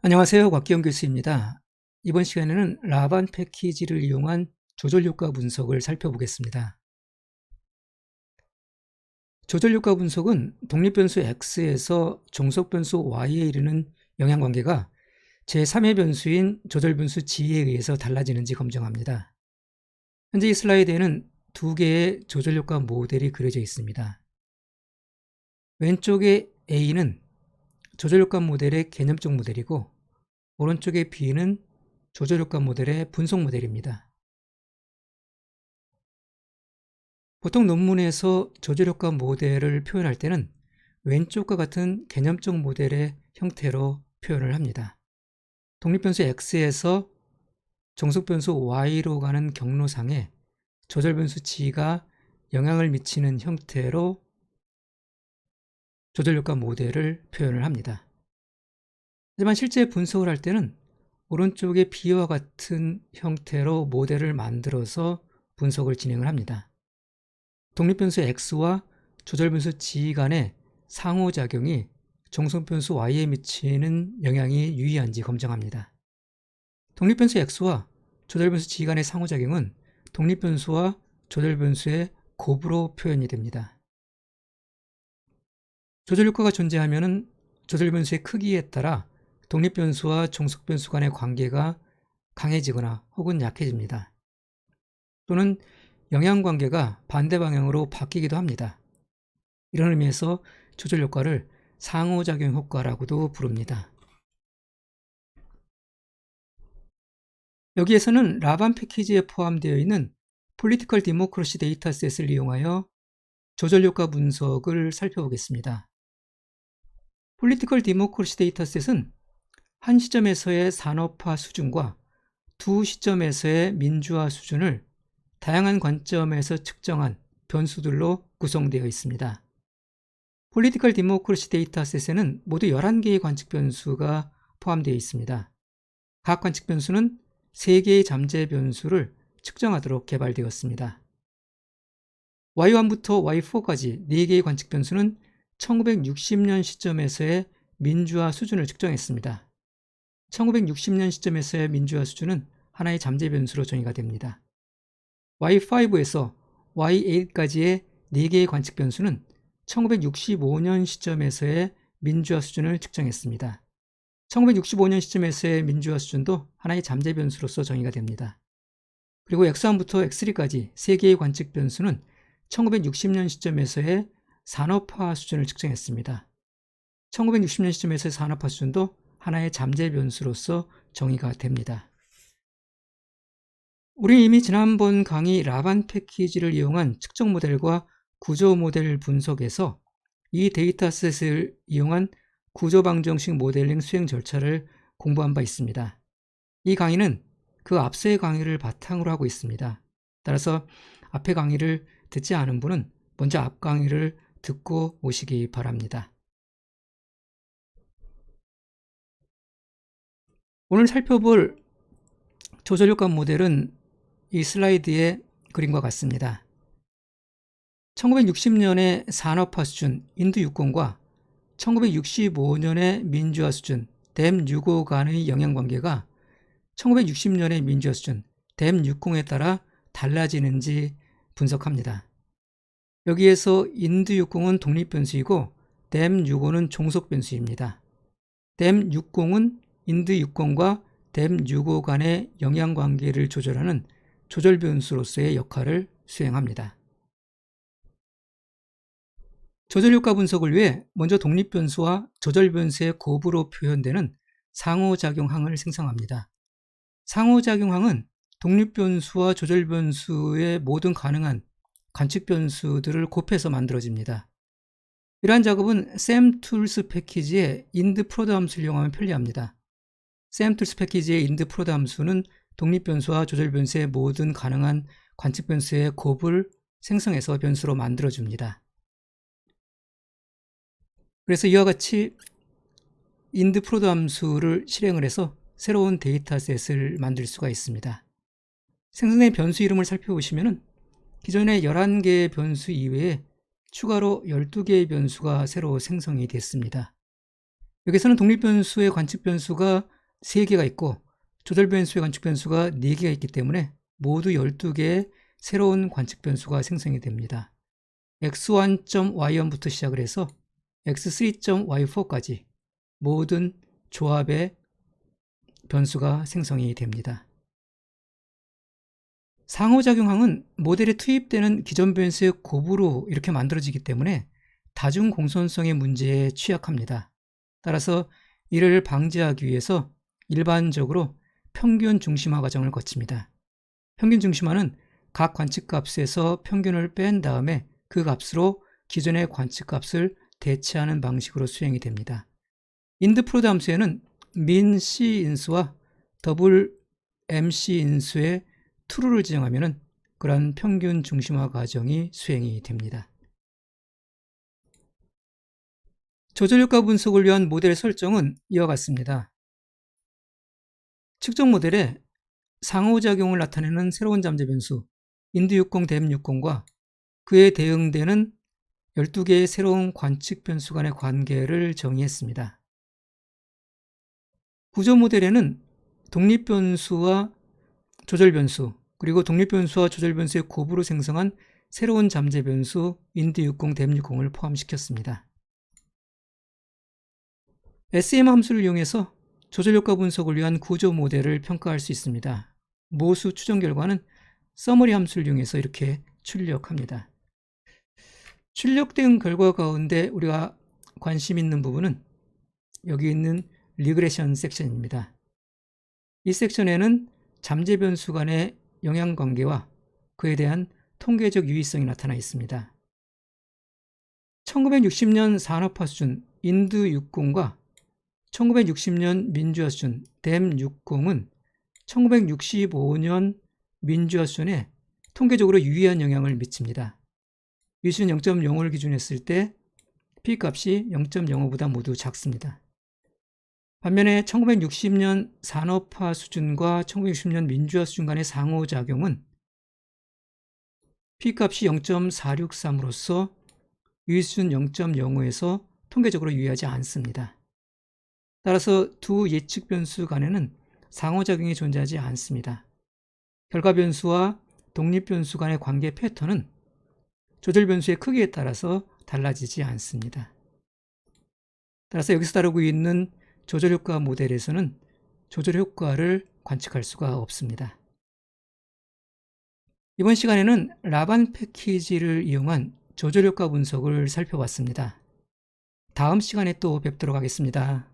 안녕하세요. 곽기영 교수입니다. 이번 시간에는 라반 패키지를 이용한 조절 효과 분석을 살펴보겠습니다. 조절 효과 분석은 독립변수 x에서 종속 변수 y에 이르는 영향관계가 제3의 변수인 조절 변수 g에 의해서 달라지는지 검증합니다. 현재 이 슬라이드에는 두 개의 조절 효과 모델이 그려져 있습니다. 왼쪽의 A는 조절 효과 모델의 개념적 모델이고, 오른쪽의 B는 조절 효과 모델의 분석 모델입니다. 보통 논문에서 조절 효과 모델을 표현할 때는 왼쪽과 같은 개념적 모델의 형태로 표현을 합니다. 독립변수 x에서 정속변수 y로 가는 경로상에 조절변수 g가 영향을 미치는 형태로 조절 효과 모델을 표현을 합니다. 하지만 실제 분석을 할 때는 오른쪽의 B와 같은 형태로 모델을 만들어서 분석을 진행을 합니다. 독립변수 x와 조절변수 g 간의 상호작용이 정속변수 y에 미치는 영향이 유의한지 검증합니다. 독립변수 x와 조절변수 g 간의 상호작용은 독립변수와 조절변수의 곱으로 표현이 됩니다. 조절효과가 존재하면 조절변수의 크기에 따라 독립변수와 종속변수 간의 관계가 강해지거나 혹은 약해집니다. 또는 영향관계가 반대 방향으로 바뀌기도 합니다. 이런 의미에서 조절 효과를 상호작용 효과라고도 부릅니다. 여기에서는 라반 패키지에 포함되어 있는 Political Democracy 데이터셋을 이용하여 조절 효과 분석을 살펴보겠습니다. Political Democracy 데이터셋은 한 시점에서의 산업화 수준과 두 시점에서의 민주화 수준을 다양한 관점에서 측정한 변수들로 구성되어 있습니다. Political Democracy 데이터셋에는 모두 11개의 관측 변수가 포함되어 있습니다. 각 관측 변수는 3개의 잠재 변수를 측정하도록 개발되었습니다. Y1부터 Y4까지 4개의 관측 변수는 1960년 시점에서의 민주화 수준을 측정했습니다. 1960년 시점에서의 민주화 수준은 하나의 잠재 변수로 정의가 됩니다. Y5에서 Y8까지의 4개의 관측 변수는 1965년 시점에서의 민주화 수준을 측정했습니다. 1965년 시점에서의 민주화 수준도 하나의 잠재 변수로서 정의가 됩니다. 그리고 X1부터 X3까지 3개의 관측 변수는 1960년 시점에서의 산업화 수준을 측정했습니다. 1960년 시점에서의 산업화 수준도 하나의 잠재 변수로서 정의가 됩니다. 우리 이미 지난번 강의 라반 패키지를 이용한 측정 모델과 구조 모델 분석에서 이 데이터셋을 이용한 구조 방정식 모델링 수행 절차를 공부한 바 있습니다. 이 강의는 그 앞서의 강의를 바탕으로 하고 있습니다. 따라서 앞의 강의를 듣지 않은 분은 먼저 앞 강의를 듣고 오시기 바랍니다. 오늘 살펴볼 조절효과 모델은 이 슬라이드의 그림과 같습니다. 1960년의 산업화 수준 인도 유권과 1965년의 민주화 수준 댐 6호 간의 영향관계가 1960년의 민주화 수준 댐 60에 따라 달라지는지 분석합니다. 여기에서 인도 60은 독립변수이고 댐 6호는 종속변수입니다. 댐 60은 인도 유권과 댐 6호 간의 영향관계를 조절하는 조절 변수로서의 역할을 수행합니다. 조절 효과 분석을 위해 먼저 독립 변수와 조절 변수의 곱으로 표현되는 상호작용항을 생성합니다. 상호작용항은 독립 변수와 조절 변수의 모든 가능한 관측 변수들을 곱해서 만들어집니다. 이러한 작업은 샘툴스 패키지의 인드 프로드 함수를 이용하면 편리합니다. 샘툴스 패키지의 인드 프로드 함수는 독립 변수와 조절 변수의 모든 가능한 관측 변수의 곱을 생성해서 변수로 만들어줍니다. 그래서 이와 같이 인드 프로드 함수를 실행을 해서 새로운 데이터셋을 만들 수가 있습니다. 생성된 변수 이름을 살펴보시면 기존의 11개의 변수 이외에 추가로 12개의 변수가 새로 생성이 됐습니다. 여기서는 독립변수의 관측변수가 3개가 있고 조절변수의 관측변수가 4개가 있기 때문에 모두 12개의 새로운 관측변수가 생성이 됩니다. x1.y1부터 시작을 해서 x3.y4까지 모든 조합의 변수가 생성이 됩니다. 상호작용항은 모델에 투입되는 기존 변수의 곱으로 이렇게 만들어지기 때문에 다중공손성의 문제에 취약합니다. 따라서 이를 방지하기 위해서 일반적으로 평균 중심화 과정을 거칩니다. 평균 중심화는 각 관측값에서 평균을 뺀 다음에 그 값으로 기존의 관측값을 대체하는 방식으로 수행이 됩니다. 인드프로드 함수에는 min c 인수와 더블 mc 인수의 true를 지정하면 그러한 평균 중심화 과정이 수행이 됩니다. 조절효과 분석을 위한 모델 설정은 이와 같습니다. 측정 모델에 상호작용을 나타내는 새로운 잠재 변수 인드60, 댐60과 그에 대응되는 12개의 새로운 관측 변수 간의 관계를 정의했습니다. 구조 모델에는 독립변수와 조절변수, 그리고 독립변수와 조절변수의 곱으로 생성한 새로운 잠재 변수 인드60, 댐60을 포함시켰습니다. SM 함수를 이용해서 조절효과 분석을 위한 구조 모델을 평가할 수 있습니다. 모수 추정 결과는 서머리 함수를 이용해서 이렇게 출력합니다. 출력된 결과 가운데 우리가 관심 있는 부분은 여기 있는 리그레션 섹션입니다. 이 섹션에는 잠재 변수 간의 영향관계와 그에 대한 통계적 유의성이 나타나 있습니다. 1960년 산업화 수준 인드60과 1960년 민주화 수준 댐60은 1965년 민주화 수준에 통계적으로 유의한 영향을 미칩니다. 유수는 0.05를 기준으로 했을 때 P값이 0.05보다 모두 작습니다. 반면에 1960년 산업화 수준과 1960년 민주화 수준 간의 상호작용은 P값이 0.463으로서 유의수준 0.05에서 통계적으로 유의하지 않습니다. 따라서 두 예측 변수 간에는 상호작용이 존재하지 않습니다. 결과 변수와 독립 변수 간의 관계 패턴은 조절 변수의 크기에 따라서 달라지지 않습니다. 따라서 여기서 다루고 있는 조절효과 모델에서는 조절효과를 관측할 수가 없습니다. 이번 시간에는 라반 패키지를 이용한 조절효과 분석을 살펴봤습니다. 다음 시간에 또 뵙도록 하겠습니다.